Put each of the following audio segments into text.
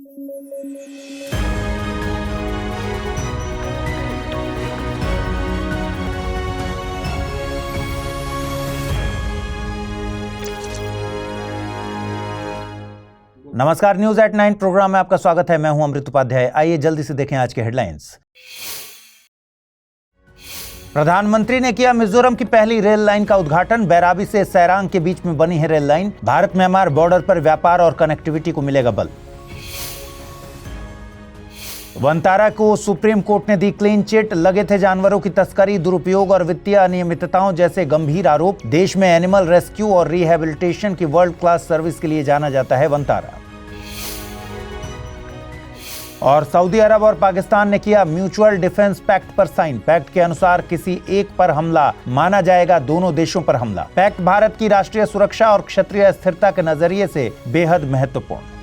नमस्कार, news at 9 programme में आपका स्वागत है। मैं हूं अमृत उपाध्याय। आइए जल्दी से देखें आज के हेडलाइंस। प्रधानमंत्री ने किया मिजोरम की पहली रेल लाइन का उद्घाटन। बैराबी से सैरांग के बीच में बनी है rail line. Bharat Myanmar border पर व्यापार और कनेक्टिविटी को मिलेगा बल। वनतारा को सुप्रीम कोर्ट ने दी क्लीन चिट। लगे थे जानवरों की तस्करी, दुरुपयोग और वित्तीय अनियमितताओं जैसे गंभीर आरोप। देश में एनिमल रेस्क्यू और रिहैबिलिटेशन की वर्ल्ड क्लास सर्विस के लिए जाना जाता है वनतारा। और सऊदी अरब और पाकिस्तान ने किया म्यूचुअल डिफेंस पैक्ट पर साइन। पैक्ट के अनुसार किसी एक पर हमला माना जाएगा दोनों देशों पर हमला। पैक्ट भारत की राष्ट्रीय सुरक्षा और क्षेत्रीय स्थिरता के नजरिए से बेहद महत्वपूर्ण।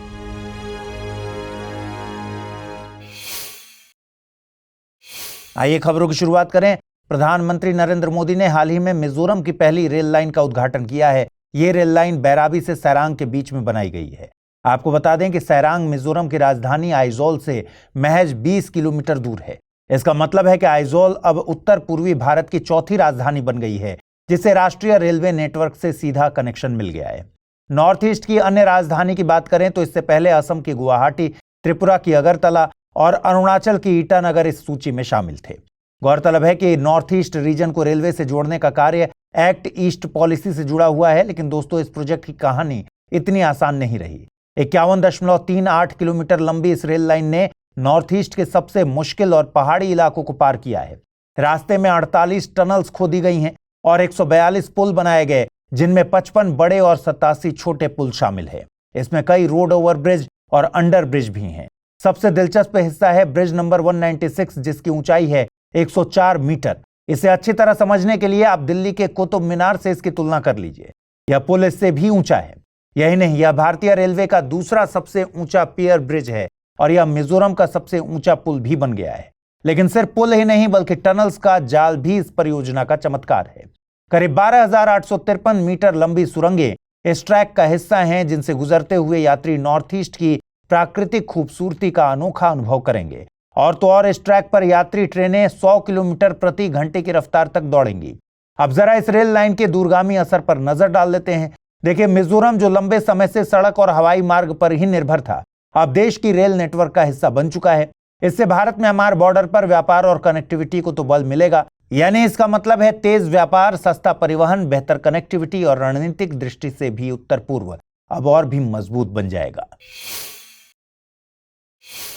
आइए खबरों की शुरुआत करें। प्रधानमंत्री नरेंद्र मोदी ने हाल ही में मिजोरम की पहली रेल लाइन का उद्घाटन किया है। ये रेल लाइन बैराबी से सैरांग के बीच में बनाई गई है। आपको बता दें कि सैरांग मिजोरम की राजधानी आइजोल से महज 20 किलोमीटर दूर है। इसका मतलब है कि आइजोल अब उत्तर पूर्वी भारत की चौथी राजधानी बन गई है, जिसे राष्ट्रीय रेलवे नेटवर्क से सीधा कनेक्शन मिल गया है। नॉर्थ ईस्ट की अन्य राजधानी की बात करें तो इससे पहले असम की गुवाहाटी, त्रिपुरा की अगरतला और अरुणाचल की ईटानगर इस सूची में शामिल थे। गौरतलब है कि नॉर्थ ईस्ट रीजन को रेलवे से जोड़ने का कार्य एक्ट ईस्ट पॉलिसी से जुड़ा हुआ है, लेकिन दोस्तों इस प्रोजेक्ट की कहानी इतनी आसान नहीं रही। 51.38 किलोमीटर लंबी इस रेल लाइन ने नॉर्थ ईस्ट के सबसे मुश्किल और पहाड़ी इलाकों को पार किया है। रास्ते में 48 टनल्स खोदी गई हैं और 142 पुल बनाए गए, जिनमें 55 बड़े और 87 छोटे पुल शामिल है। इसमें कई रोड ओवर ब्रिज और अंडर ब्रिज भी हैं। सबसे दिलचस्प हिस्सा है ब्रिज नंबर 196, जिसकी ऊंचाई है 104 मीटर। इसे अच्छी तरह समझने के लिए आप दिल्ली के कुतुब मीनार से इसकी तुलना कर लीजिए। यह पुल इससे भी ऊंचा है। यही नहीं, यह भारतीय रेलवे का दूसरा सबसे ऊंचा पियर ब्रिज है और यह मिजोरम का सबसे ऊंचा पुल भी बन गया है। लेकिन सिर्फ पुल ही नहीं बल्कि टनल्स का जाल भी इस परियोजना का चमत्कार है। करीब 12,853 मीटर लंबी सुरंगें इस ट्रैक का हिस्सा हैं, जिनसे गुजरते हुए यात्री नॉर्थ ईस्ट की प्राकृतिक खूबसूरती का अनोखा अनुभव करेंगे। और तो और इस ट्रैक पर यात्री ट्रेनें 100 किलोमीटर प्रति घंटे की रफ्तार तक दौड़ेंगी। अब जरा इस रेल लाइन के दूरगामी असर पर नजर डाल लेते हैं। देखिए, मिजोरम जो लंबे समय से सड़क और हवाई मार्ग पर ही निर्भर था, अब देश की रेल नेटवर्क का हिस्सा बन चुका है। इससे भारत म्यांमार बॉर्डर पर व्यापार और कनेक्टिविटी को तो बल मिलेगा। यानी इसका मतलब है तेज व्यापार, सस्ता परिवहन, बेहतर कनेक्टिविटी और रणनीतिक दृष्टि से भी उत्तर पूर्व अब और भी मजबूत बन जाएगा।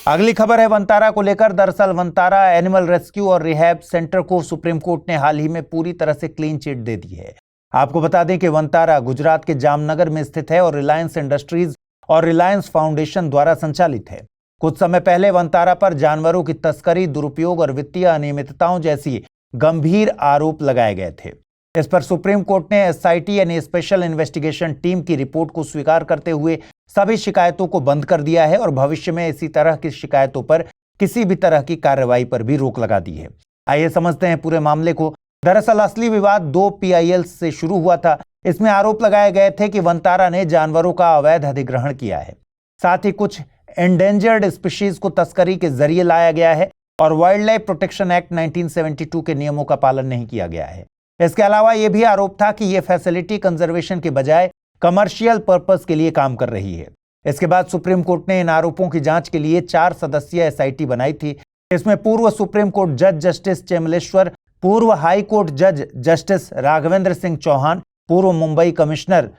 अगली खबर है वनतारा को लेकर। दरअसल वनतारा एनिमल रेस्क्यू और रिहैब सेंटर को सुप्रीम कोर्ट ने हाल ही में पूरी तरह से क्लीन चिट दे दी है। आपको बता दें कि वनतारा गुजरात के जामनगर में स्थित है और रिलायंस इंडस्ट्रीज और रिलायंस फाउंडेशन द्वारा संचालित है। कुछ समय पहले वनतारा पर जानवरों की तस्करी, दुरुपयोग और वित्तीय अनियमितताओं जैसी गंभीर आरोप लगाए गए थे। इस पर सुप्रीम कोर्ट ने एसआईटी यानी स्पेशल इन्वेस्टिगेशन टीम की रिपोर्ट को स्वीकार करते हुए सभी शिकायतों को बंद कर दिया है और भविष्य में इसी तरह की शिकायतों पर किसी भी तरह की कार्रवाई पर भी रोक लगा दी है। आइए समझते हैं पूरे मामले को। दरअसल असली विवाद 2 PIL से शुरू हुआ था। इसमें आरोप लगाए गए थे कि वनतारा ने जानवरों का अवैध अधिग्रहण किया है, साथ ही कुछ एंडेंजर्ड स्पीशीज को तस्करी के जरिए लाया गया है और वाइल्ड लाइफ प्रोटेक्शन एक्ट 1972 के नियमों का पालन नहीं किया गया है। इसके अलावा यह भी आरोप था कि यह फैसिलिटी कंजर्वेशन के बजाय कमर्शियल पर्पस के लिए काम कर रही है। इसके बाद सुप्रीम कोर्ट ने इन आरोपों की जांच के लिए 4 सदस्यीय SIT बनाई थी। इसमें पूर्व सुप्रीम कोर्ट जज जस्टिस चेमलेश्वर, पूर्व हाई कोर्ट जज जस्टिस राघवेंद्र सिंह चौहान, पूर्व मुंबई कमिश्नर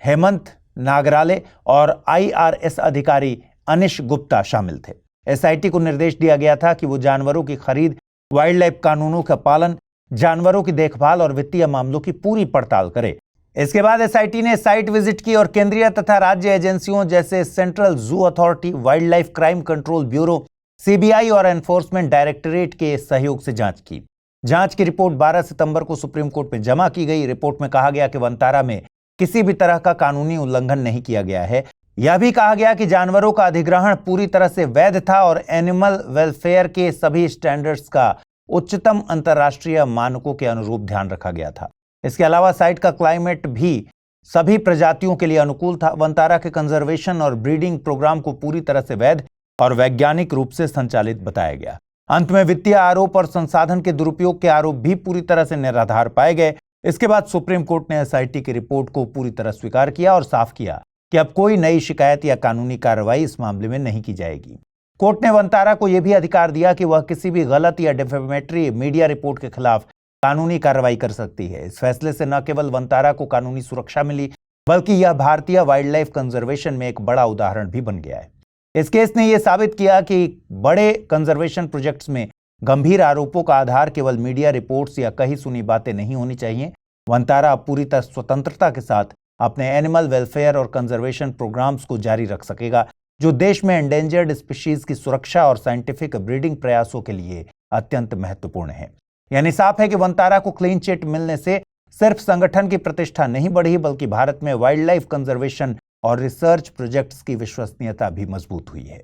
हेमंत नागराले और IRS अधिकारी अनिश गुप्ता शामिल थे। SIT को निर्देश दिया गया था कि वो जानवरों की खरीद, वाइल्ड लाइफ कानूनों का पालन, जानवरों की देखभाल और वित्तीय मामलों की पूरी पड़ताल करे। इसके बाद SIT ने साइट विजिट की और केंद्रीय तथा राज्य एजेंसियों जैसे central zoo authority, wild life crime control bureau, CBI और एनफोर्समेंट डायरेक्टरेट के सहयोग से जांच की। जांच की रिपोर्ट 12 सितंबर को सुप्रीम कोर्ट में जमा की गई। रिपोर्ट में कहा गया कि वनतारा में किसी भी तरह का कानूनी उल्लंघन नहीं किया गया है। यह भी कहा गया कि जानवरों का अधिग्रहण पूरी तरह से वैध था और एनिमल वेलफेयर के सभी स्टैंडर्ड्स का उच्चतम अंतर्राष्ट्रीय मानकों के अनुरूप ध्यान रखा गया था। इसके अलावा साइट का क्लाइमेट भी सभी प्रजातियों के लिए अनुकूल था। वनतारा के कंजर्वेशन और ब्रीडिंग प्रोग्राम को पूरी तरह से वैध और वैज्ञानिक रूप से संचालित बताया गया। अंत में वित्तीय आरोप और संसाधन के दुरुपयोग के आरोप भी पूरी तरह से निराधार पाए गए। इसके बाद सुप्रीम कोर्ट ने एसआईटी की रिपोर्ट को पूरी तरह स्वीकार किया और साफ किया कि अब कोई नई शिकायत या कानूनी कार्रवाई इस मामले में नहीं की जाएगी। कोर्ट ने वंतारा को यह भी अधिकार दिया कि वह किसी भी गलत या डिफेमेटरी मीडिया रिपोर्ट के खिलाफ कानूनी कार्रवाई कर सकती है। इस फैसले से न केवल वंतारा को कानूनी सुरक्षा मिली, बल्कि यह भारतीय वाइल्ड लाइफ कंजर्वेशन में एक बड़ा उदाहरण भी बन गया है। इस केस ने यह साबित किया कि बड़े कंजर्वेशन प्रोजेक्ट्स में गंभीर आरोपों का आधार केवल मीडिया रिपोर्ट्स या कही सुनी बातें नहीं होनी चाहिए। वंतारा अब पूरी तरह स्वतंत्रता के साथ अपने एनिमल वेलफेयर और कंजर्वेशन प्रोग्राम्स को जारी रख सकेगा, जो देश में एंडेंजर्ड स्पीशीज की सुरक्षा और साइंटिफिक ब्रीडिंग प्रयासों के लिए अत्यंत महत्वपूर्ण है। यानी साफ है कि वंतारा को क्लीन चिट मिलने से सिर्फ संगठन की प्रतिष्ठा नहीं बढ़ी, बल्कि भारत में वाइल्ड लाइफ कंजर्वेशन और रिसर्च प्रोजेक्ट्स की विश्वसनीयता भी मजबूत हुई है।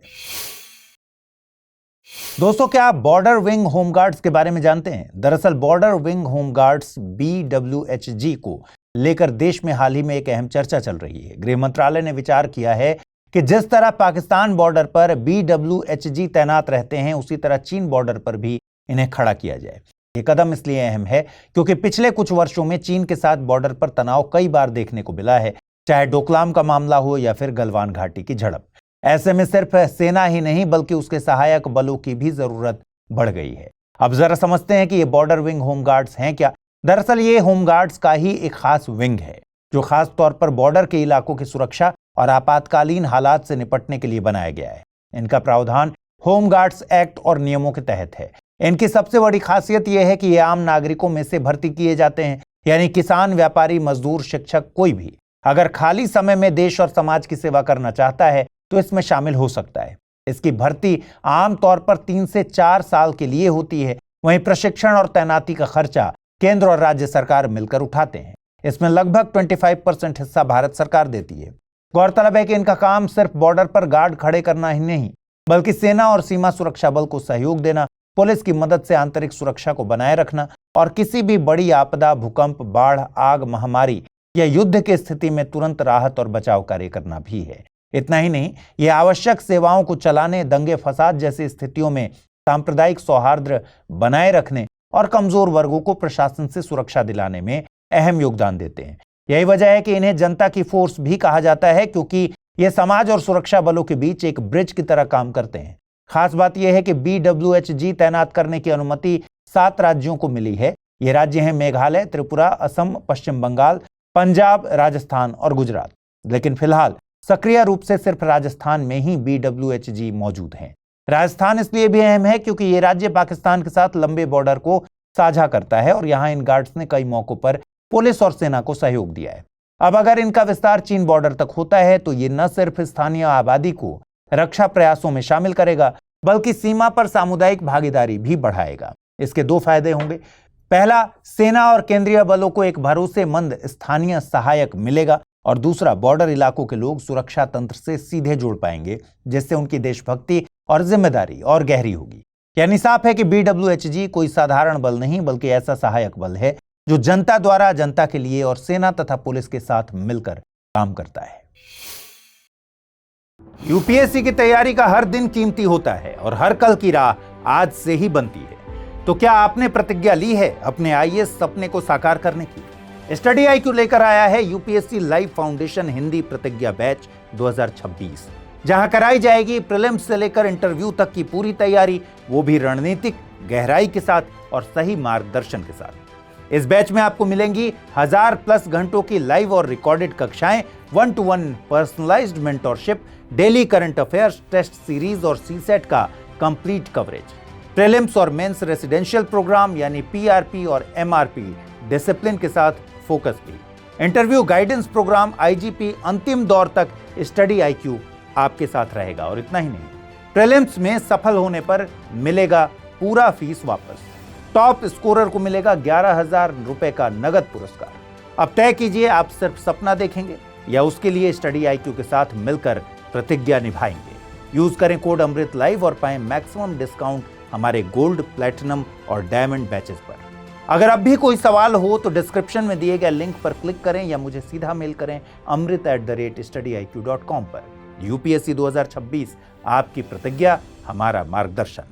दोस्तों, क्या आप बॉर्डर विंग होमगार्ड्स के बारे में जानते हैं? दरअसल बॉर्डर विंग होमगार्ड्स BWHG को लेकर देश में हाल ही में एक अहम चर्चा चल रही है। गृह मंत्रालय ने विचार किया है कि जिस तरह पाकिस्तान बॉर्डर पर BWHG तैनात रहते हैं, उसी तरह चीन बॉर्डर पर भी इन्हें खड़ा किया जाए। ये कदम इसलिए अहम है क्योंकि पिछले कुछ वर्षों में चीन के साथ बॉर्डर पर तनाव कई बार देखने को मिला है, चाहे डोकलाम का मामला हो या फिर गलवान घाटी की झड़प। ऐसे में सिर्फ सेना ही नहीं बल्कि उसके सहायक बलों की भी जरूरत बढ़ गई है। अब जरा समझते हैं कि ये बॉर्डर विंग होमगार्ड्स हैं क्या। दरअसल ये होमगार्ड्स का ही एक खास विंग है, जो खास तौर पर बॉर्डर के इलाकों की सुरक्षा और आपातकालीन हालात से निपटने के लिए बनाया गया है। इनका प्रावधान होमगार्ड्स एक्ट और नियमों के तहत है। इनकी सबसे बड़ी खासियत यह है कि ये आम नागरिकों में से भर्ती किए जाते हैं, यानी किसान, व्यापारी, मजदूर, शिक्षक, कोई भी अगर खाली समय में देश और समाज की सेवा करना चाहता है तो इसमें शामिल हो सकता है। इसकी भर्ती आमतौर पर 3 से 4 साल के लिए होती है। वहीं प्रशिक्षण और तैनाती का खर्चा केंद्र और राज्य सरकार मिलकर उठाते हैं। इसमें लगभग 25% हिस्सा भारत सरकार देती है। गौरतलब है कि इनका काम सिर्फ बॉर्डर पर गार्ड खड़े करना ही नहीं, बल्कि सेना और सीमा सुरक्षा बल को सहयोग देना, पुलिस की मदद से आंतरिक सुरक्षा को बनाए रखना और किसी भी बड़ी आपदा, भूकंप, बाढ़, आग, महामारी या युद्ध की स्थिति में तुरंत राहत और बचाव कार्य करना भी है। इतना ही नहीं, ये आवश्यक सेवाओं को चलाने, दंगे फसाद जैसी स्थितियों में सांप्रदायिक सौहार्द बनाए रखने और कमजोर वर्गों को प्रशासन से सुरक्षा दिलाने में अहम योगदान देते हैं। यही वजह है कि इन्हें जनता की फोर्स भी कहा जाता है, क्योंकि ये समाज और सुरक्षा बलों के बीच एक ब्रिज की तरह काम करते हैं। खास बात यह है कि BWHG तैनात करने की अनुमति 7 राज्यों को मिली है। ये राज्य हैं मेघालय, त्रिपुरा, असम, पश्चिम बंगाल, पंजाब, राजस्थान और गुजरात। लेकिन फिलहाल सक्रिय रूप से सिर्फ राजस्थान में ही BWHG मौजूद हैं। राजस्थान इसलिए भी अहम है क्योंकि ये राज्य पाकिस्तान के साथ लंबे बॉर्डर को साझा करता है और यहाँ इन गार्ड्स ने कई मौकों पर पुलिस और सेना को सहयोग दिया है। अब अगर इनका विस्तार चीन बॉर्डर तक होता है तो ये न सिर्फ स्थानीय आबादी को रक्षा प्रयासों में शामिल करेगा, बल्कि सीमा पर सामुदायिक भागीदारी भी बढ़ाएगा। इसके 2 फायदे होंगे। पहला, सेना और केंद्रीय बलों को एक भरोसेमंद स्थानीय सहायक मिलेगा और दूसरा, बॉर्डर इलाकों के लोग सुरक्षा तंत्र से सीधे जुड़ पाएंगे, जिससे उनकी देशभक्ति और जिम्मेदारी और गहरी होगी। यानी साफ है कि BWHG कोई साधारण बल नहीं, बल्कि ऐसा सहायक बल है जो जनता द्वारा जनता के लिए और सेना तथा पुलिस के साथ मिलकर काम करता है। यूपीएससी की तैयारी का हर दिन कीमती होता है और हर कल की राह आज से ही बनती है। तो क्या आपने प्रतिज्ञा ली है अपने IAS सपने को साकार करने की? स्टडी IQ लेकर आया है यूपीएससी लाइव फाउंडेशन हिंदी प्रतिज्ञा बैच 2026, जहां कराई जाएगी प्रीलिम्स से लेकर इंटरव्यू तक की पूरी तैयारी, वो भी रणनीतिक गहराई के साथ और सही मार्गदर्शन के साथ। इस बैच में आपको मिलेंगी 1000+ घंटों की लाइव और रिकॉर्डेड कक्षाएं, 1-to-1 personalised mentorship, daily current affairs, test series और CSET का कंप्लीट कवरेज, प्रीलिम्स और मेंस रेसिडेंशियल प्रोग्राम यानी PRP और MRP डिसिप्लिन के साथ फोकस भी, इंटरव्यू गाइडेंस प्रोग्राम, IGP, अंतिम दौर तक स्टडी IQ आपके साथ रहेगा। और इतना ही नहीं, प्रीलिम्स में सफल होने पर मिलेगा पूरा फीस वापस। टॉप स्कोरर को मिलेगा 11,000 रुपए का नगद पुरस्कार। अब तय कीजिए, आप सिर्फ सपना देखेंगे या उसके लिए स्टडी IQ के साथ मिलकर प्रतिज्ञा निभाएंगे। यूज करें कोड अमृत लाइव और पाएं मैक्सिमम डिस्काउंट हमारे गोल्ड, प्लैटिनम और डायमंड बैचेस पर। अगर अब भी कोई सवाल हो तो डिस्क्रिप्शन में दिए गए लिंक पर क्लिक करें या मुझे सीधा मेल करें amrit@studiiq.com पर। यूपीएससी 2026 आपकी प्रतिज्ञा, हमारा मार्गदर्शन।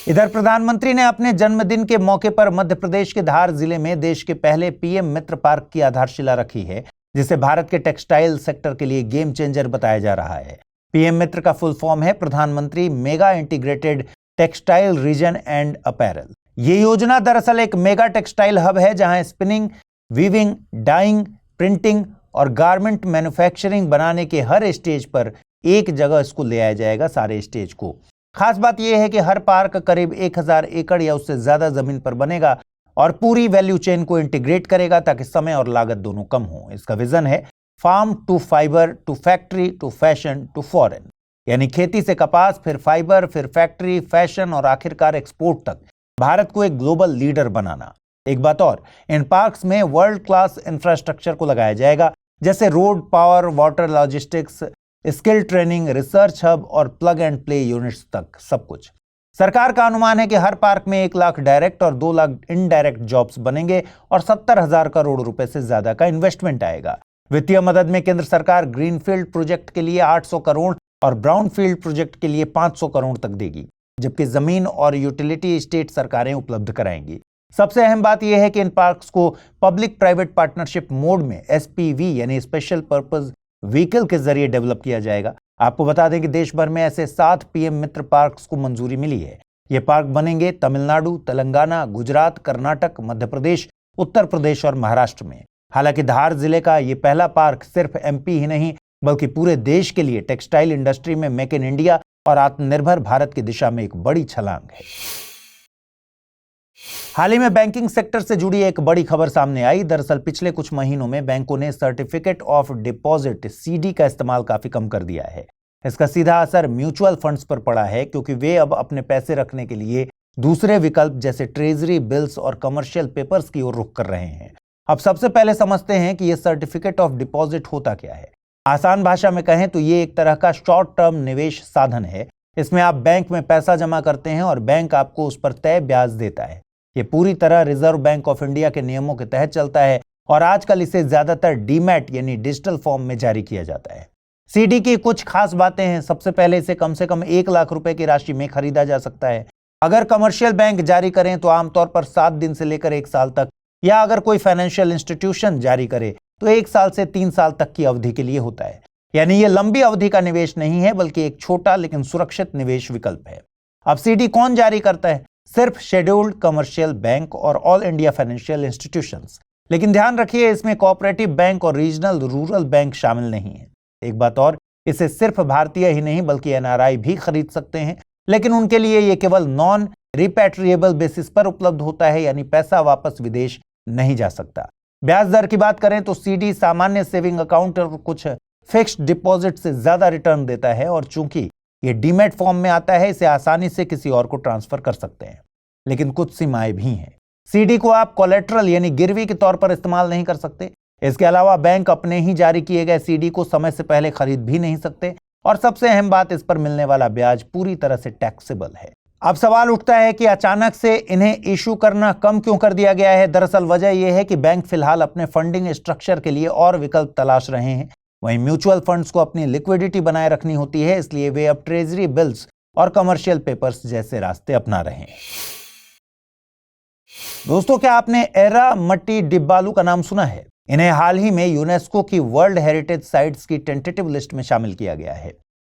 इधर प्रधानमंत्री ने अपने जन्मदिन के मौके पर मध्य प्रदेश के धार जिले में देश के पहले पीएम मित्र पार्क की आधारशिला रखी है, जिसे भारत के टेक्सटाइल सेक्टर के लिए गेम चेंजर बताया जा रहा है। पीएम मित्र का फुल फॉर्म है प्रधानमंत्री mega integrated textile reason and apparel. ये योजना दरअसल एक मेगा टेक्सटाइल हब है, जहां स्पिनिंग, वीविंग, डाइंग, प्रिंटिंग और गारमेंट मैन्युफैक्चरिंग बनाने के हर स्टेज पर एक जगह इसको ले आया जाएगा, सारे स्टेज को। खास बात यह है कि हर पार्क करीब 1000 एकड़ या उससे ज्यादा जमीन पर बनेगा और पूरी वैल्यू चेन को इंटीग्रेट करेगा ताकि समय और लागत दोनों कम हो। इसका विजन है farm to fibre to factory to fashion to foreign, यानी खेती से कपास, फिर फाइबर, फिर फैक्ट्री, फैशन और आखिरकार एक्सपोर्ट तक भारत को एक ग्लोबल लीडर बनाना। एक बात और, इन पार्क्स में वर्ल्ड क्लास इंफ्रास्ट्रक्चर को लगाया जाएगा, जैसे road, power, water, logistics, skill training, research hub और प्लग एंड प्ले यूनिट्स तक सब कुछ। सरकार का अनुमान है कि हर पार्क में 1 लाख डायरेक्ट और 2 लाख इनडायरेक्ट जॉब्स बनेंगे और 70,000 करोड़ रुपए से ज्यादा का इन्वेस्टमेंट आएगा। वित्तीय मदद में केंद्र सरकार ग्रीनफील्ड प्रोजेक्ट के लिए 800 करोड़ और ब्राउनफील्ड प्रोजेक्ट के लिए 500 करोड़ तक देगी, जबकि जमीन और यूटिलिटी स्टेट सरकारें उपलब्ध कराएंगी। सबसे अहम बात यह है कि इन पार्क्स को पब्लिक प्राइवेट पार्टनरशिप मोड में एसपीवी यानी स्पेशल पर्पस व्हीकल के जरिए डेवलप किया जाएगा। आपको बता दें कि देश भर में ऐसे 7 पीएम मित्र पार्क्स को मंजूरी मिली है। ये पार्क बनेंगे तमिलनाडु, तेलंगाना, गुजरात, कर्नाटक, मध्य प्रदेश, उत्तर प्रदेश और महाराष्ट्र में। हालांकि धार जिले का ये पहला पार्क सिर्फ एमपी ही नहीं बल्कि पूरे देश के लिए टेक्सटाइल इंडस्ट्री में मेक इन इंडिया और आत्मनिर्भर भारत की दिशा में एक बड़ी छलांग है। हाल ही में बैंकिंग सेक्टर से जुड़ी एक बड़ी खबर सामने आई। दरअसल पिछले कुछ महीनों में बैंकों ने सर्टिफिकेट ऑफ डिपॉजिट सीडी का इस्तेमाल काफी कम कर दिया है। इसका सीधा असर म्यूचुअल फंड्स पर पड़ा है, क्योंकि वे अब अपने पैसे रखने के लिए दूसरे विकल्प जैसे ट्रेजरी बिल्स और कमर्शियल पेपर्स की ओर रुख कर रहे हैं। अब सबसे पहले समझते हैं कि यह सर्टिफिकेट ऑफ डिपॉजिट होता क्या है। आसान भाषा में कहें तो ये एक तरह का शॉर्ट टर्म निवेश साधन है। इसमें आप बैंक में पैसा जमा करते हैं और बैंक आपको उस पर तय ब्याज देता है। ये पूरी तरह रिजर्व बैंक ऑफ इंडिया के नियमों के तहत चलता है और आजकल इसे ज्यादातर डीमैट यानी डिजिटल फॉर्म में जारी किया जाता है। सीडी की कुछ खास बातें हैं। सबसे पहले इसे कम से कम 1 लाख रुपए की राशि में खरीदा जा सकता है। अगर कमर्शियल बैंक जारी करें तो आमतौर पर 7 दिन से लेकर 1 साल तक, या अगर कोई फाइनेंशियल इंस्टीट्यूशन जारी करे तो 1 साल से 3 साल तक की अवधि के लिए होता है। यानी ये लंबी अवधि का निवेश नहीं है बल्कि एक छोटा लेकिन सुरक्षित निवेश विकल्प है। अब सीडी कौन जारी करता है? सिर्फ शेड्यूल्ड कमर्शियल बैंक और ऑल इंडिया फाइनेंशियल इंस्टीट्यूशंस। लेकिन ध्यान रखिए, इसमें कोऑपरेटिव बैंक और रीजनल रूरल बैंक शामिल नहीं है। एक बात और, इसे सिर्फ भारतीय ही नहीं बल्कि एनआरआई भी खरीद सकते हैं, लेकिन उनके लिए यह केवल नॉन रिपैट्रिएबल बेसिस पर उपलब्ध होता है, यानी पैसा वापस विदेश नहीं जा सकता। ब्याज दर की बात करें तो सीडी सामान्य सेविंग अकाउंट और कुछ फिक्स्ड डिपॉजिट से ज्यादा रिटर्न देता है, और चूंकि ये डीमैट फॉर्म में आता है इसे आसानी से किसी और को ट्रांसफर कर सकते हैं। लेकिन कुछ सीमाएं भी हैं। सीडी को आप कोलेट्रल यानी गिरवी के तौर पर इस्तेमाल नहीं कर सकते। इसके अलावा बैंक अपने ही जारी किए गए सीडी को समय से पहले खरीद भी नहीं सकते, और सबसे अहम बात, इस पर मिलने वाला ब्याज पूरी तरह से टैक्सेबल है। अब सवाल उठता है कि अचानक से इन्हें इशू करना कम क्यों कर दिया गया है। दरअसल वजह यह है कि बैंक फिलहाल अपने फंडिंग स्ट्रक्चर के लिए और विकल्प तलाश रहे हैं। वहीं म्यूचुअल फंड्स को अपनी लिक्विडिटी बनाए रखनी होती है, इसलिए वे अब ट्रेजरी बिल्स और कमर्शियल पेपर्स जैसे रास्ते अपना रहे हैं। दोस्तों, क्या आपने एर्रामट्टी डिब्बालू का नाम सुना है? इन्हें हाल ही में यूनेस्को की वर्ल्ड हेरिटेज साइट्स की टेंटेटिव लिस्ट में शामिल किया गया है।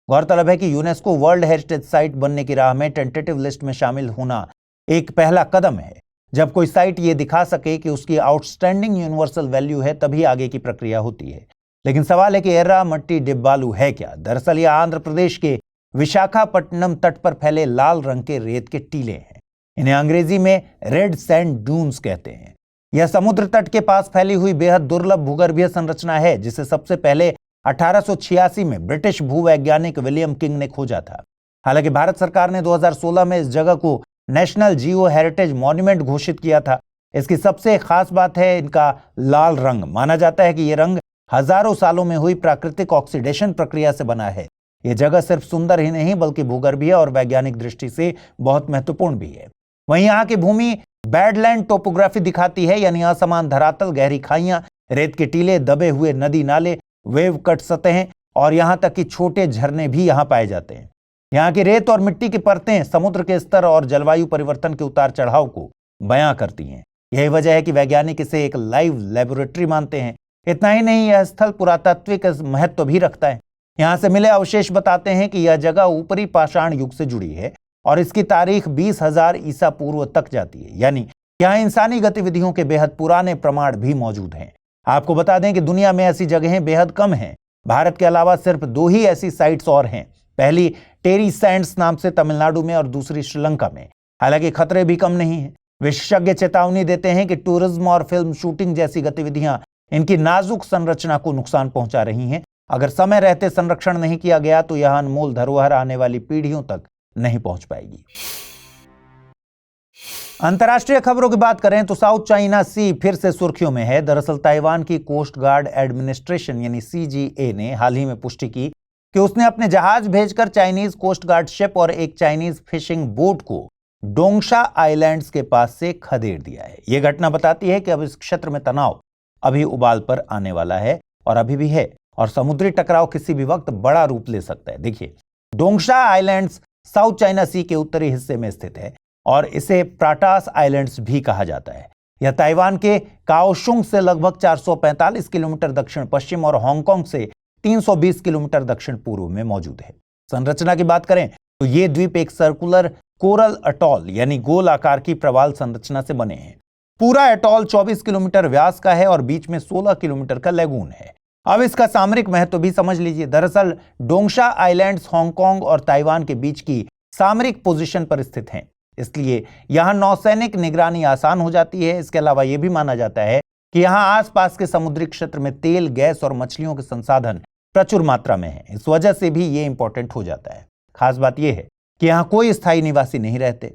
गौरतलब है कि यूनेस्को वर्ल्ड हेरिटेज साइट बनने की राह में टेंटेटिव लिस्ट में शामिल होना एक पहला कदम है। जब कोई साइट ये दिखा सके कि उसकी आउटस्टैंडिंग यूनिवर्सल वैल्यू है, तभी आगे की प्रक्रिया होती है। लेकिन सवाल है कि एर्रामट्टी डिब्बालू है क्या? दरअसल यह आंध्र प्रदेश के विशाखापट्टनम तट पर फैले लाल रंग के रेत के टीले हैं। इन्हें अंग्रेजी में रेड सैंड डून्स कहते हैं। यह समुद्र तट के पास फैली हुई बेहद दुर्लभ भूगर्भीय संरचना है, जिसे सबसे पहले 1886 में ब्रिटिश भूवैज्ञानिक विलियम किंग ने खोजा था। हालांकि भारत सरकार ने 2016 में इस जगह को नेशनल जियो हेरिटेज मॉन्यूमेंट घोषित किया था। इसकी सबसे खास बात है इनका लाल रंग। माना जाता है कि यह रंग हजारों सालों में हुई प्राकृतिक ऑक्सीडेशन प्रक्रिया से बना है। यह जगह सिर्फ सुंदर ही नहीं बल्कि भूगर्भीय और वैज्ञानिक दृष्टि से बहुत महत्वपूर्ण भी है। वहीं यहाँ की भूमि बैडलैंड टोपोग्राफी दिखाती है, यानी असमान धरातल, गहरी खाइयां, रेत के टीले, दबे हुए नदी नाले वेव कट सतहें और यहां तक कि छोटे झरने भी यहां पाए जाते हैं। यहाँ की रेत और मिट्टी की परतें समुद्र के स्तर और जलवायु परिवर्तन के उतार चढ़ाव को बयां करती हैं। यही वजह है कि वैज्ञानिक इसे एक लाइव लेबोरेटरी मानते हैं। इतना ही नहीं, यह स्थल पुरातात्विक महत्व भी रखता है। यहाँ से मिले अवशेष बताते हैं कि यह जगह ऊपरी पाषाण युग से जुड़ी है और इसकी तारीख 20,000 ईसा पूर्व तक जाती है। यानी यहाँ इंसानी गतिविधियों के बेहद पुराने प्रमाण भी मौजूद हैं। आपको बता दें कि दुनिया में ऐसी जगहें बेहद कम हैं। भारत के अलावा सिर्फ 2 ही ऐसी साइट्स और हैं। पहली टेरी सैंड्स नाम से तमिलनाडु में और दूसरी श्रीलंका में। हालांकि खतरे भी कम नहीं हैं। विशेषज्ञ चेतावनी देते हैं कि टूरिज्म और फिल्म शूटिंग जैसी गतिविधियां इनकी नाजुक संरचना को नुकसान पहुंचा रही हैं। अगर समय रहते संरक्षण नहीं किया गया तो यह अनमोल धरोहर आने वाली पीढ़ियों तक नहीं पहुंच पाएगी। अंतर्राष्ट्रीय खबरों की बात करें तो साउथ चाइना सी फिर से सुर्खियों में है। दरअसल ताइवान की कोस्ट गार्ड एडमिनिस्ट्रेशन यानी CGA ने हाल ही में पुष्टि की कि उसने अपने जहाज भेजकर चाइनीज कोस्ट गार्ड शिप और एक चाइनीज फिशिंग बोट को डोंगशा आइलैंड्स के पास से खदेड़ दिया है। यह घटना बताती है कि अब इस क्षेत्र में तनाव अभी उबाल पर आने वाला है और अभी भी है और समुद्री टकराव किसी भी वक्त बड़ा रूप ले सकता है। देखिए, डोंगशा आइलैंड्स साउथ चाइना सी के उत्तरी हिस्से में स्थित है और इसे प्राटास आइलैंड्स भी कहा जाता है। यह ताइवान के काओशुंग से लगभग 445 किलोमीटर दक्षिण पश्चिम और हांगकांग से 320 किलोमीटर दक्षिण पूर्व में मौजूद है। संरचना की बात करें तो ये द्वीप एक सर्कुलर कोरल अटॉल यानी गोल आकार की प्रवाल संरचना से बने हैं। पूरा अटॉल 24 किलोमीटर व्यास का है और बीच में 16 किलोमीटर का लैगून है। अब इसका सामरिक महत्व भी समझ लीजिए। दरअसल डोंगशा आइलैंड्स हांगकांग और ताइवान के बीच की सामरिक पोजीशन पर स्थित हैं, इसलिए यहां नौसैनिक निगरानी आसान हो जाती है। इसके अलावा यह भी माना जाता है कि यहां आसपास के समुद्री क्षेत्र में तेल, गैस और मछलियों के संसाधन प्रचुर मात्रा में हैं। इस वजह से भी ये इंपॉर्टेंट हो जाता है। खास बात यह है कि यहां कोई स्थायी निवासी नहीं रहते,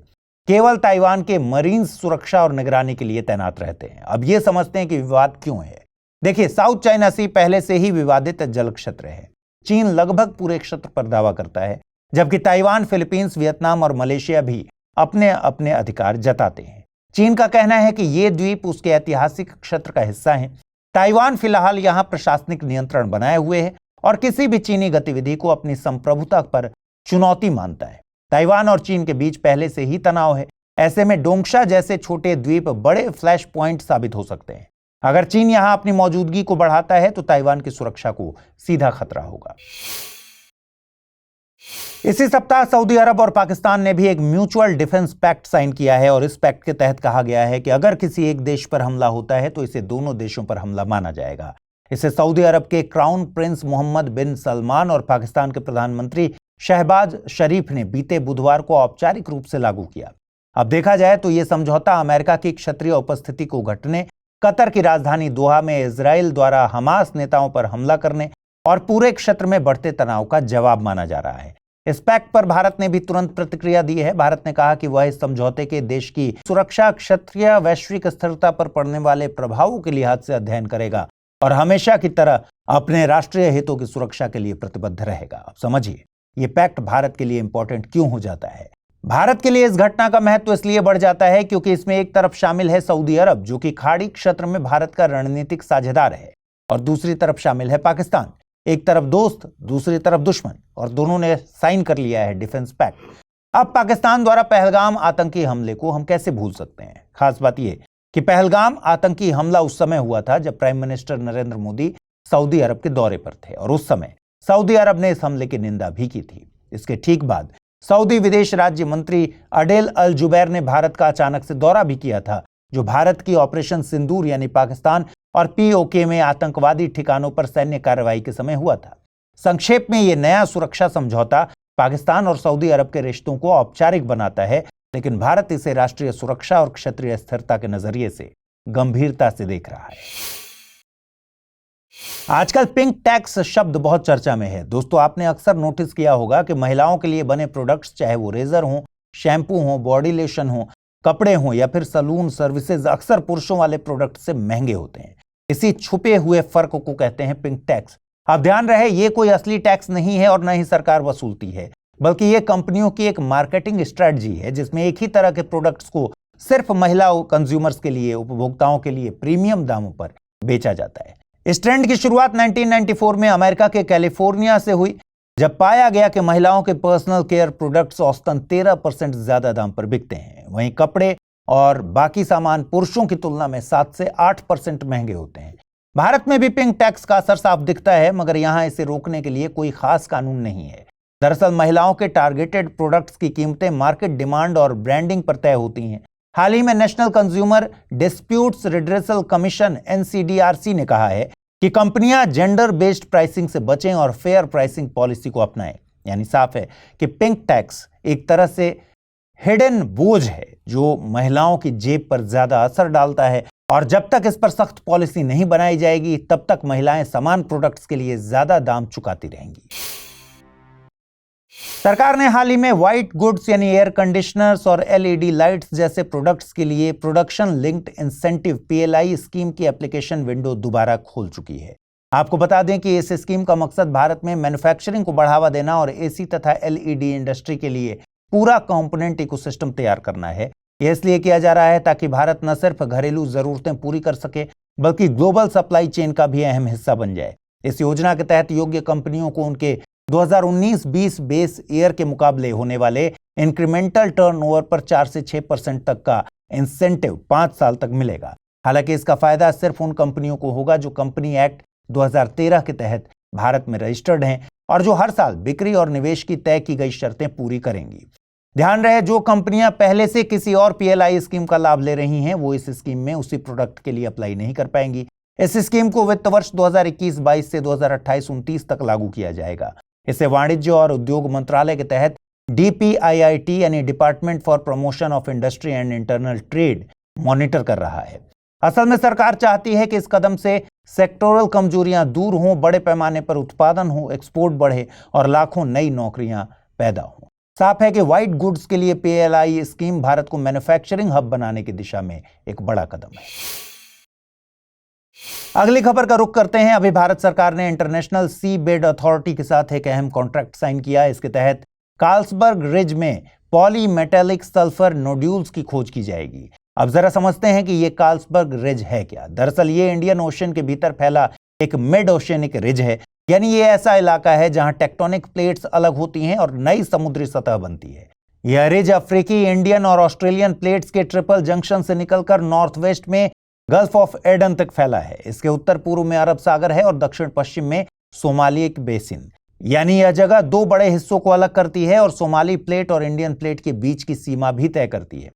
केवल ताइवान के मरीन्स सुरक्षा और निगरानी के लिए तैनात रहते हैं। अब ये समझते हैं कि विवाद क्यों है। देखिए, साउथ चाइना सी पहले से ही विवादित जल क्षेत्र है। चीन लगभग पूरे क्षेत्र पर दावा करता है, जबकि ताइवान, फिलीपींस, वियतनाम और मलेशिया भी अपने अपने अधिकार जताते हैं। चीन का कहना है कि ये द्वीप उसके ऐतिहासिक क्षेत्र का हिस्सा है। ताइवान फिलहाल यहां प्रशासनिक नियंत्रण बनाए हुए है और किसी भी चीनी गतिविधि को अपनी संप्रभुता पर चुनौती मानता है। ताइवान और चीन के बीच पहले से ही तनाव है। ऐसे में डोंगशा जैसे छोटे द्वीप बड़े फ्लैश पॉइंट साबित हो सकते हैं। अगर चीन यहां अपनी मौजूदगी को बढ़ाता है तो ताइवान की सुरक्षा को सीधा खतरा होगा। इसी सप्ताह सऊदी अरब और पाकिस्तान ने भी एक म्यूचुअल डिफेंस पैक्ट साइन किया है और इस पैक्ट के तहत कहा गया है कि अगर किसी एक देश पर हमला होता है तो इसे दोनों देशों पर हमला माना जाएगा। इसे सऊदी अरब के क्राउन प्रिंस मोहम्मद बिन सलमान और पाकिस्तान के प्रधानमंत्री शहबाज शरीफ ने बीते बुधवार को औपचारिक रूप से लागू किया। अब देखा जाए तो यह समझौता अमेरिका की क्षत्रिय उपस्थिति को घटने, कतर की राजधानी दोहा में इजराइल द्वारा हमास नेताओं पर हमला करने और पूरे क्षेत्र में बढ़ते तनाव का जवाब माना जा रहा है। इस पैक्ट पर भारत ने भी तुरंत प्रतिक्रिया दी है। भारत ने कहा कि वह इस समझौते के देश की सुरक्षा, क्षेत्रीय वैश्विक स्थिरता पर पड़ने वाले प्रभावों के लिहाज से अध्ययन करेगा और हमेशा की तरह अपने राष्ट्रीय हितों की सुरक्षा के लिए प्रतिबद्ध रहेगा। अब समझिए, ये पैक्ट भारत के लिए इंपॉर्टेंट क्यों हो जाता है। भारत के लिए इस घटना का महत्व इसलिए बढ़ जाता है क्योंकि इसमें एक तरफ शामिल है सऊदी अरब, जो कि खाड़ी क्षेत्र में भारत का रणनीतिक साझेदार है, और दूसरी तरफ शामिल है पाकिस्तान। एक तरफ दोस्त, दूसरी तरफ दुश्मन, और दोनों ने साइन कर लिया है डिफेंस पैक्ट। अब पाकिस्तान द्वारा पहलगाम आतंकी हमले को हम कैसे भूल सकते हैं। खास बात यह कि पहलगाम आतंकी हमला उस समय हुआ था जब prime minister Narendra Modi Saudi Arab के दौरे पर थे और उस समय सऊदी अरब ने इस हमले की निंदा भी की थी। इसके ठीक बाद सऊदी विदेश राज्य मंत्री अडेल अल जुबैर ने भारत का अचानक से दौरा भी किया था, जो भारत की ऑपरेशन सिंदूर यानी पाकिस्तान और POK में आतंकवादी ठिकानों पर सैन्य कार्रवाई के समय हुआ था। संक्षेप में यह नया सुरक्षा समझौता पाकिस्तान और सऊदी अरब के रिश्तों को औपचारिक बनाता है, लेकिन भारत इसे राष्ट्रीय सुरक्षा और क्षेत्रीय स्थिरता के नजरिए से गंभीरता से देख रहा है। आजकल पिंक टैक्स शब्द बहुत चर्चा में है। दोस्तों, आपने अक्सर नोटिस किया होगा कि महिलाओं के लिए बने प्रोडक्ट्स, चाहे वो रेजर हो, शैम्पू हो, बॉडी लोशन हो, कपड़े हो या फिर सलून सर्विसेज, अक्सर पुरुषों वाले प्रोडक्ट से महंगे होते हैं। इसी छुपे हुए फर्क को कहते हैं पिंक टैक्स। अब ध्यान रहे, ये कोई असली टैक्स नहीं है और न ही सरकार वसूलती है, बल्कि ये कंपनियों की एक मार्केटिंग स्ट्रेटजी है जिसमें एक ही तरह के प्रोडक्ट्स को सिर्फ महिला कंज्यूमर्स के लिए, उपभोक्ताओं के लिए प्रीमियम दामों पर बेचा जाता है। इस ट्रेंड की शुरुआत 1994 में अमेरिका के कैलिफोर्निया से हुई, जब पाया गया कि महिलाओं के पर्सनल केयर प्रोडक्ट्स औसतन 13% ज्यादा दाम पर बिकते हैं। वहीं कपड़े और बाकी सामान पुरुषों की तुलना में 7 से 8% महंगे होते हैं। भारत में भी पिंक टैक्स का असर साफ दिखता है, मगर यहां इसे रोकने के लिए कोई खास कानून नहीं है। दरअसल महिलाओं के टारगेटेड प्रोडक्ट्स की कीमतें मार्केट डिमांड और ब्रांडिंग पर तय होती हैं। हाल ही में national consumer disputes redressal commission NCDRC ने कहा है कि कंपनियां जेंडर बेस्ड प्राइसिंग से बचें और फेयर प्राइसिंग पॉलिसी को अपनाएं। यानी साफ है कि पिंक टैक्स एक तरह से हिडन बोझ है जो महिलाओं की जेब पर ज्यादा असर डालता है, और जब तक इस पर सख्त पॉलिसी नहीं बनाई जाएगी तब तक महिलाएं समान प्रोडक्ट्स के लिए ज्यादा दाम चुकाती रहेंगी। सरकार ने हाल ही में व्हाइट गुड्स यानी एयर कंडीशनर्स और LED लाइट्स जैसे प्रोडक्ट्स के लिए production linked incentive PLI scheme की एप्लीकेशन विंडो दोबारा खोल चुकी है। आपको बता दें कि इस स्कीम का मकसद भारत में मैन्युफैक्चरिंग को बढ़ावा देना और AC तथा LED इंडस्ट्री के लिए पूरा कंपोनेंट इकोसिस्टम तैयार करना है। यह इसलिए किया जा रहा है ताकि भारत न सिर्फ घरेलू जरूरतें पूरी कर सके बल्कि ग्लोबल सप्लाई चेन का भी अहम हिस्सा बन जाए। इस योजना के तहत योग्य कंपनियों को उनके 2019-20 बेस ईयर के मुकाबले होने वाले इंक्रीमेंटल टर्नओवर पर 4 से 6% तक का इंसेंटिव 5 साल तक मिलेगा। हालांकि इसका फायदा सिर्फ उन कंपनियों को होगा जो कंपनी एक्ट 2013 के तहत भारत में रजिस्टर्ड हैं और जो हर साल बिक्री और निवेश की तय की गई शर्तें पूरी करेंगी। ध्यान रहे, जो कंपनियां पहले से किसी और PLI स्कीम का लाभ ले रही हैं वो इस स्कीम में उसी प्रोडक्ट के लिए अप्लाई नहीं कर पाएंगी। इस स्कीम को वित्त वर्ष 2021-22 से 2028-29 तक लागू किया जाएगा। इसे वाणिज्य और उद्योग मंत्रालय के तहत DPIIT यानी department for promotion of industry and internal trade monitor कर रहा है। असल में सरकार चाहती है कि इस कदम से सेक्टोरल कमजोरियां दूर हों, बड़े पैमाने पर उत्पादन हो, एक्सपोर्ट बढ़े और लाखों नई नौकरियां पैदा हों। साफ है कि व्हाइट गुड्स के लिए PLI स्कीम भारत को मैन्युफैक्चरिंग हब बनाने की दिशा में एक बड़ा कदम है। अगली खबर का रुख करते हैं। अभी भारत सरकार ने इंटरनेशनल सी बेड अथॉरिटी के साथ एक अहम कॉन्ट्रैक्ट साइन किया है। इसके तहत कार्लसबर्ग रिज में पॉलीमेटेलिक सल्फर नोड्यूल्स की खोज की जाएगी। अब जरा समझते हैं कि ये कार्लसबर्ग रिज है क्या। दरअसल ये इंडियन ओशन के भीतर फैला एक मिड ओशियनिक रिज है, यानी ये ऐसा इलाका है जहां टेक्टोनिक प्लेट्स अलग होती हैं और नई समुद्री सतह बनती है। यह रिज अफ्रीकी, इंडियन और ऑस्ट्रेलियन प्लेट्स के ट्रिपल जंक्शन से निकलकर नॉर्थ वेस्ट में गल्फ ऑफ एडन तक फैला है। इसके उत्तर पूर्व में अरब सागर है और दक्षिण पश्चिम में सोमालिक बेसिन। यानी यह जगह दो बड़े हिस्सों को अलग करती है और सोमाली प्लेट और इंडियन प्लेट के बीच की सीमा भी तय करती है।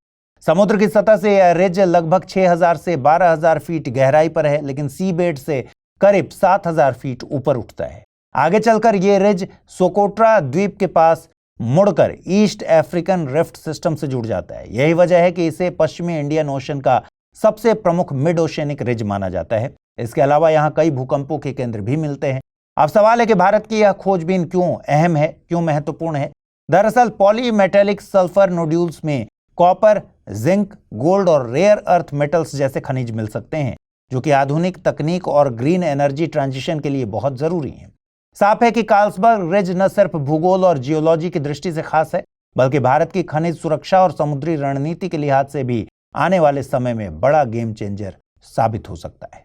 समुद्र की सतह से यह रिज लगभग 6000 से 12000 फीट गहराई पर है, लेकिन सी बेड से करीब 7000 फीट ऊपर उठता है। आगे चलकर यह रिज सोकोट्रा द्वीप के पास मुड़कर ईस्ट अफ्रीकन रिफ्ट सिस्टम से जुड़ जाता है। यही वजह है कि इसे पश्चिमी इंडियन ओशन का सबसे प्रमुख मिड ओशियनिक रिज माना जाता है। इसके अलावा यहाँ कई भूकंपों के केंद्र भी मिलते हैं। अब सवाल है कि भारत की यह खोजबीन क्यों अहम है, क्यों महत्वपूर्ण है। दरअसल पॉलीमेटेलिक सल्फर नोड्यूल्स में कॉपर, जिंक, गोल्ड और रेयर अर्थ मेटल्स जैसे खनिज मिल सकते हैं, जो कि आधुनिक तकनीक और ग्रीन एनर्जी ट्रांजिशन के लिए बहुत जरूरी हैं। साफ है कि कार्लसबर्ग रिज न सिर्फ भूगोल और जियोलॉजी की दृष्टि से खास है, बल्कि भारत की खनिज सुरक्षा और समुद्री रणनीति के लिहाज से भी आने वाले समय में बड़ा गेम चेंजर साबित हो सकता है।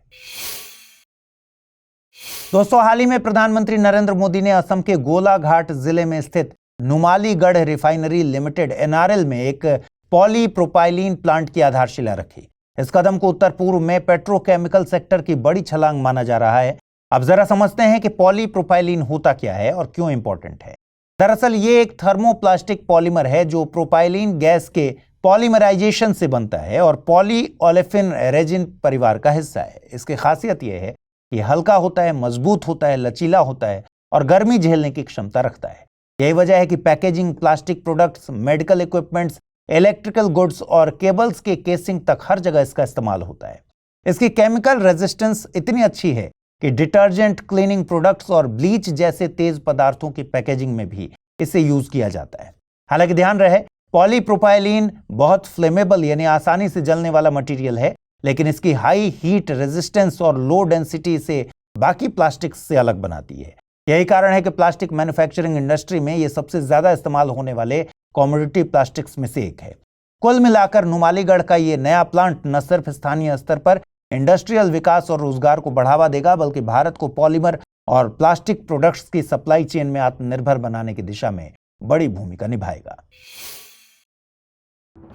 दोस्तों, हाल ही में प्रधानमंत्री नरेंद्र मोदी ने असम के गोलाघाट जिले में स्थित नुमालीगढ़ रिफाइनरी लिमिटेड NRL में एक पॉलीप्रोपाइलीन प्लांट की आधारशिला रखी। इस कदम को उत्तर पूर्व में पेट्रोकेमिकल सेक्टर की बड़ी छलांग माना जा रहा है। अब जरा समझते हैं कि पॉलीप्रोपाइलीन होता क्या है और क्यों इंपॉर्टेंट है। दरअसल ये एक थर्मोप्लास्टिक पॉलीमर है जो प्रोपाइलीन गैस के पॉलीमराइजेशन से बनता है और पॉलीओलेफिन रेजिन परिवार का हिस्सा है। इसकी खासियत यह है कि हल्का होता है, मजबूत होता है, लचीला होता है और गर्मी झेलने की क्षमता रखता है। यही वजह है कि packaging, plastic products, medical equipments, electrical goods और केबल्स के केसिंग तक हर जगह इसका इस्तेमाल होता है। इसकी केमिकल रेजिस्टेंस इतनी अच्छी है कि डिटर्जेंट, क्लीनिंग प्रोडक्ट्स और ब्लीच जैसे तेज पदार्थों की पैकेजिंग में भी इसे यूज किया जाता है। हालांकि ध्यान रहे, पॉलीप्रोपाइलीन बहुत फ्लेमेबल यानी आसानी से जलने वाला मटेरियल है, लेकिन इसकी हाई हीट रेजिस्टेंस और लो डेंसिटी इसे बाकी प्लास्टिक्स से अलग बनाती है। यही कारण है कि प्लास्टिक मैन्युफैक्चरिंग इंडस्ट्री में यह सबसे ज्यादा इस्तेमाल होने वाले कॉमोडिटी प्लास्टिक्स में से एक है। कुल मिलाकर नुमालीगढ़ का ये नया प्लांट न सिर्फ स्थानीय स्तर पर इंडस्ट्रियल विकास और रोजगार को बढ़ावा देगा, बल्कि भारत को पॉलीमर और प्लास्टिक प्रोडक्ट्स की सप्लाई चेन में आत्मनिर्भर बनाने की दिशा में बड़ी भूमिका निभाएगा।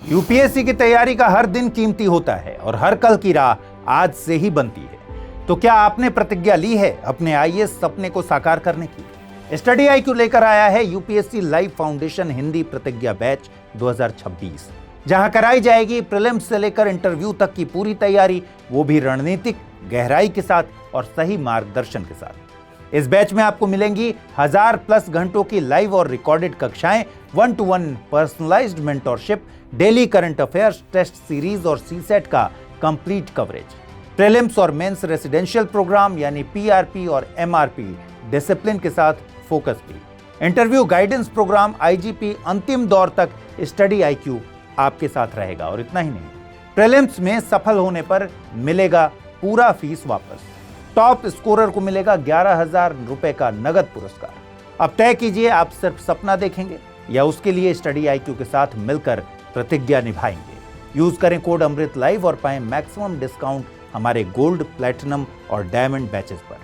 यूपीएससी की तैयारी का हर दिन कीमती होता है और हर कल की राह आज से ही बनती है। तो क्या आपने प्रतिज्ञा ली है अपने आईएएस सपने को साकार करने की? स्टडी IQ लेकर आया है यूपीएससी लाइव फाउंडेशन हिंदी प्रतिज्ञा बैच 2026, जहां कराई जाएगी प्रीलिम्स से लेकर इंटरव्यू तक की पूरी तैयारी, वो भी रणनीतिक गहराई के साथ और सही मार्गदर्शन के साथ। इस बैच में आपको मिलेंगी 1000+ घंटों की लाइव और रिकॉर्डेड कक्षाएं, 1-to-1 personalised mentorship, daily current affairs, test series और सीसेट का कंप्लीट कवरेज, प्रीलिम्स और मेंस रेसिडेंशियल प्रोग्राम यानी PRP और MRP डिसिप्लिन के साथ फोकस भी, इंटरव्यू गाइडेंस प्रोग्राम, IGP अंतिम दौर तक स्टडी IQ आपके साथ रहेगा। और इतना ही नहीं, प्रीलिम्स में सफल होने पर मिलेगा पूरा फीस वापस, टॉप स्कोरर को मिलेगा 11,000 रुपए का नगद पुरस्कार। अब तय कीजिए, आप सिर्फ सपना देखेंगे या उसके लिए स्टडी IQ के साथ मिलकर प्रतिज्ञा निभाएंगे। यूज करें कोड अमृत लाइव और पाएं मैक्सिमम डिस्काउंट हमारे गोल्ड, प्लैटिनम और डायमंड बैचेस पर।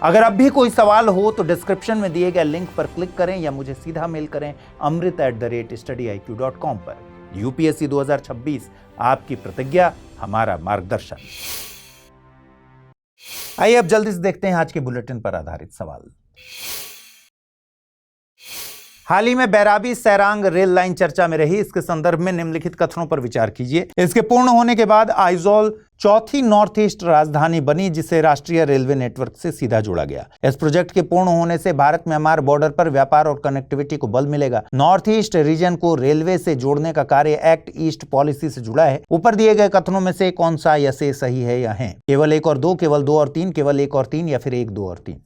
अगर अब भी कोई सवाल हो तो डिस्क्रिप्शन में दिए गए लिंक पर क्लिक करें या मुझे सीधा मेल करें amrit@studyiq.com पर। यूपीएससी 2026, आपकी प्रतिज्ञा, हमारा मार्गदर्शन। आइए अब जल्दी से देखते हैं आज के बुलेटिन पर आधारित सवाल। हाल ही में बैराबी सैरांग रेल लाइन चर्चा में रही, इसके संदर्भ में निम्नलिखित कथनों पर विचार कीजिए। इसके पूर्ण होने के बाद आइजोल चौथी नॉर्थ ईस्ट राजधानी बनी, जिसे राष्ट्रीय रेलवे नेटवर्क से सीधा जोड़ा गया। इस प्रोजेक्ट के पूर्ण होने से भारत म्यांमार बॉर्डर पर व्यापार और कनेक्टिविटी को बल मिलेगा। नॉर्थ ईस्ट रीजन को रेलवे से जोड़ने का कार्य एक्ट ईस्ट पॉलिसी से जुड़ा है। ऊपर दिए गए कथनों में से कौन सा या से सही है या है? केवल 1 और 2, केवल 2 और 3, केवल 1 और 3 या फिर 1, 2 और 3?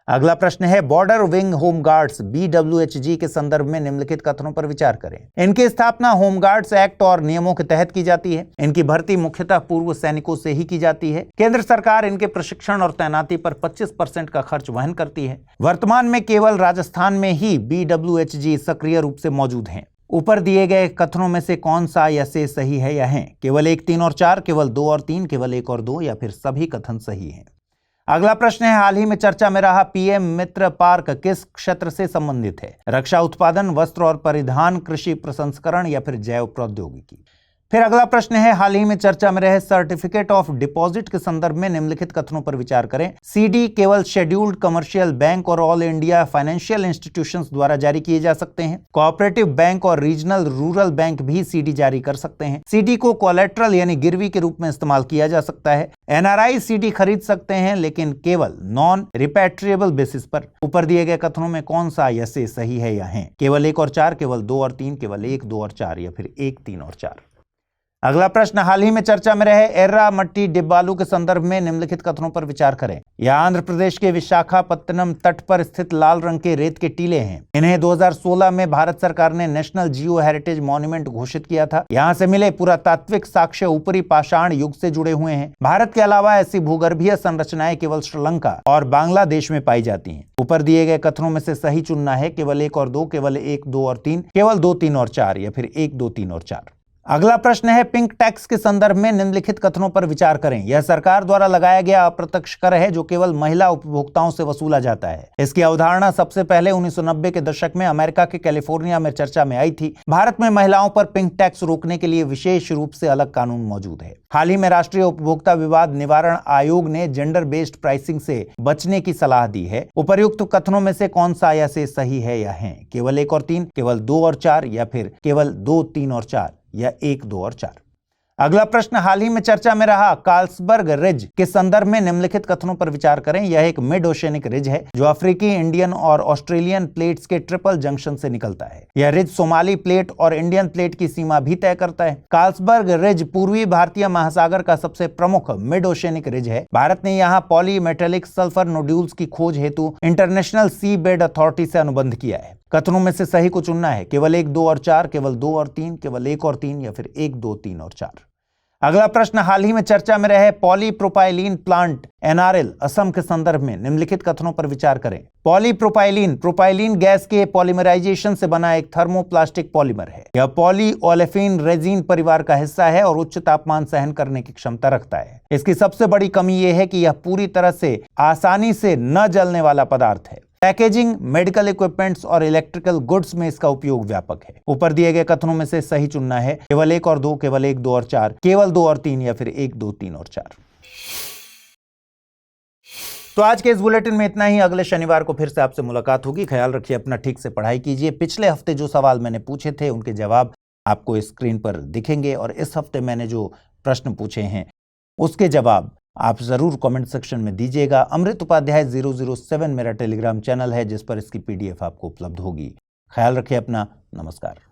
अगला प्रश्न है, बॉर्डर विंग होमगार्ड्स BWHG के संदर्भ में निम्नलिखित कथनों पर विचार करें। इनकी स्थापना होमगार्ड्स एक्ट और नियमों के तहत की जाती है। इनकी भर्ती मुख्यतः पूर्व सैनिकों से ही की जाती है। केंद्र सरकार इनके प्रशिक्षण और तैनाती पर 25% का खर्च वहन करती है। वर्तमान में केवल राजस्थान में ही BWHG सक्रिय रूप से मौजूद हैं। ऊपर दिए गए कथनों में से कौन सा या से सही है या है? केवल 1, 3 और 4, केवल 2 और 3, केवल 1 और 2 या फिर सभी कथन सही हैं? अगला प्रश्न है, हाल ही में चर्चा में रहा PM मित्र पार्क किस क्षेत्र से संबंधित है? रक्षा उत्पादन, वस्त्र और परिधान, कृषि प्रसंस्करण या फिर जैव प्रौद्योगिकी? फिर अगला प्रश्न है, हाल ही में चर्चा में रहे सर्टिफिकेट ऑफ डिपॉजिट के संदर्भ में निम्नलिखित कथनों पर विचार करें। CD केवल शेड्यूल्ड कमर्शियल बैंक और ऑल इंडिया फाइनेंशियल इंस्टीट्यूशंस द्वारा जारी किए जा सकते हैं। कोऑपरेटिव बैंक और रीजनल रूरल बैंक भी CD जारी कर सकते हैं। CD को कोलैटरल यानी गिरवी के रूप में इस्तेमाल किया जा सकता है। NRI CD खरीद सकते हैं, लेकिन केवल नॉन रिपैट्रिएबल बेसिस पर। ऊपर दिए गए कथनों में कौन सा या से सही है या है? केवल 1 और 4, केवल 2 और 3, केवल 1, 2 और 4 या फिर 1, 3 और 4? अगला प्रश्न, हाल ही में चर्चा में रहे एर्रा मट्टी डिब्बालू के संदर्भ में निम्नलिखित कथनों पर विचार करें। यह आंध्र प्रदेश के विशाखापत्तनम तट पर स्थित लाल रंग के रेत के टीले हैं। इन्हें 2016 में भारत सरकार ने नेशनल जियो हेरिटेज मॉन्यूमेंट घोषित किया था। यहाँ से मिले पुरातात्विक साक्ष्य ऊपरी पाषाण युग से जुड़े हुए हैं। भारत के अलावा ऐसी भूगर्भीय संरचनाएं केवल श्रीलंका और बांग्लादेश में पाई जाती हैं। ऊपर दिए गए कथनों में से सही चुनना है। केवल 1 और 2, केवल 1, 2 और 3, केवल 2, 3 और 4 या फिर 1, 2, 3 और 4? अगला प्रश्न है, पिंक टैक्स के संदर्भ में निम्नलिखित कथनों पर विचार करें। यह सरकार द्वारा लगाया गया अप्रत्यक्ष कर है जो केवल महिला उपभोक्ताओं से वसूला जाता है। इसकी अवधारणा सबसे पहले 1990 के दशक में अमेरिका के कैलिफोर्निया में चर्चा में आई थी। भारत में महिलाओं पर पिंक टैक्स रोकने के लिए विशेष रूप से अलग कानून मौजूद है। हाल ही में राष्ट्रीय उपभोक्ता विवाद निवारण आयोग ने जेंडर बेस्ड प्राइसिंग से बचने की सलाह दी है। उपर्युक्त कथनों में से कौन सा या से सही है या है? केवल 1 और 3, केवल 2 और 4 या फिर केवल 2, 3 और 4 या 1, 2 और 4? अगला प्रश्न, हाल ही में चर्चा में रहा कार्लसबर्ग रिज के संदर्भ में निम्नलिखित कथनों पर विचार करें। यह एक मिड ओशियनिक रिज है जो अफ्रीकी, इंडियन और ऑस्ट्रेलियन प्लेट्स के ट्रिपल जंक्शन से निकलता है। यह रिज सोमाली प्लेट और इंडियन प्लेट की सीमा भी तय करता है। कार्लसबर्ग रिज पूर्वी भारतीय महासागर का सबसे प्रमुख मिड ओशियनिक रिज है। भारत ने यहाँ पॉलीमेटेलिक सल्फर नोड्यूल्स की खोज हेतु इंटरनेशनल सी बेड अथॉरिटी से अनुबंध किया है। कथनों में से सही को चुनना है। केवल 1, 2 और 4, केवल 2 और 3, केवल 1 और 3 या फिर 1, 2, 3 और 4? अगला प्रश्न, हाल ही में चर्चा में रहे पॉलीप्रोपाइलीन प्लांट NRL असम के संदर्भ में निम्नलिखित कथनों पर विचार करें। पॉलीप्रोपाइलीन प्रोपाइलीन गैस के पॉलीमराइजेशन से बना एक थर्मोप्लास्टिक पॉलीमर है। यह पॉलीओलेफिन रेजिन परिवार का हिस्सा है और उच्च तापमान सहन करने की क्षमता रखता है। इसकी सबसे बड़ी कमी यह है कि यह पूरी तरह से आसानी से न जलने वाला पदार्थ है। पैकेजिंग, मेडिकल इक्विपमेंट्स और इलेक्ट्रिकल गुड्स में इसका उपयोग व्यापक है। ऊपर दिए गए कथनों में से सही चुनना है। केवल 1 और 2, केवल 1, 2 और 4, केवल 2 और 3 या फिर 1, 2, 3 और 4। तो आज के इस बुलेटिन में इतना ही। अगले शनिवार को फिर से आपसे मुलाकात होगी। ख्याल रखिए अपना, ठीक से पढ़ाई कीजिए। पिछले हफ्ते जो सवाल मैंने पूछे थे उनके जवाब आपको स्क्रीन पर दिखेंगे और इस हफ्ते मैंने जो प्रश्न पूछे हैं उसके जवाब आप जरूर कमेंट सेक्शन में दीजिएगा। अमृत उपाध्याय 007 मेरा टेलीग्राम चैनल है जिस पर इसकी PDF आपको उपलब्ध होगी। ख्याल रखिए अपना। नमस्कार।